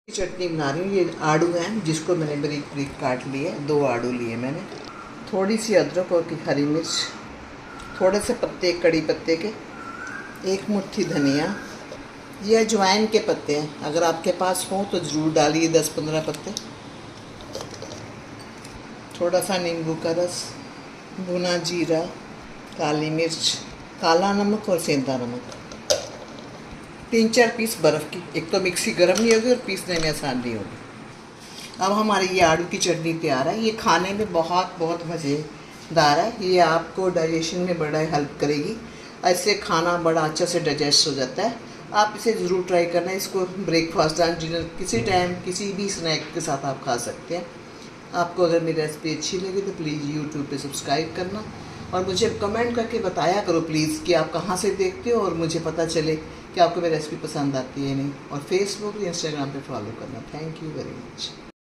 चटनी बना रही हूँ। ये आड़ू हैं जिसको मैंने बारीक बारीक काट लिए, 2 आड़ू लिए मैंने, थोड़ी सी अदरक और हरी मिर्च, थोड़े से पत्ते कड़ी पत्ते के, 1 मुट्ठी धनिया, ये अजवाइन के पत्ते हैं, अगर आपके पास हो तो ज़रूर डालिए 10-15 पत्ते, थोड़ा सा नींबू का रस, भुना जीरा, काली मिर्च, काला नमक और सेंधा नमक, 3-4 पीस बर्फ़ की। एक तो मिक्सी गर्म नहीं होगी और पीसने में आसान नहीं होगी। अब हमारी ये आड़ू की चटनी तैयार है। ये खाने में बहुत बहुत मज़ेदार है। ये आपको डाइजेशन में बड़ा हेल्प करेगी। ऐसे खाना बड़ा अच्छा से डाइजेस्ट हो जाता है। आप इसे ज़रूर ट्राई करना। इसको ब्रेकफास्ट लंच डिनर किसी टाइम किसी भी स्नैक के साथ आप खा सकते हैं। आपको अगर मेरी रेसिपी अच्छी लगी तो प्लीज़ यूट्यूब पे सब्सक्राइब करना और मुझे कमेंट करके बताया करो प्लीज़ कि आप कहाँ से देखते हो और मुझे पता चले कि आपको मेरी रेसिपी पसंद आती है नहीं। और फेसबुक इंस्टाग्राम पे फॉलो करना। Thank you very much.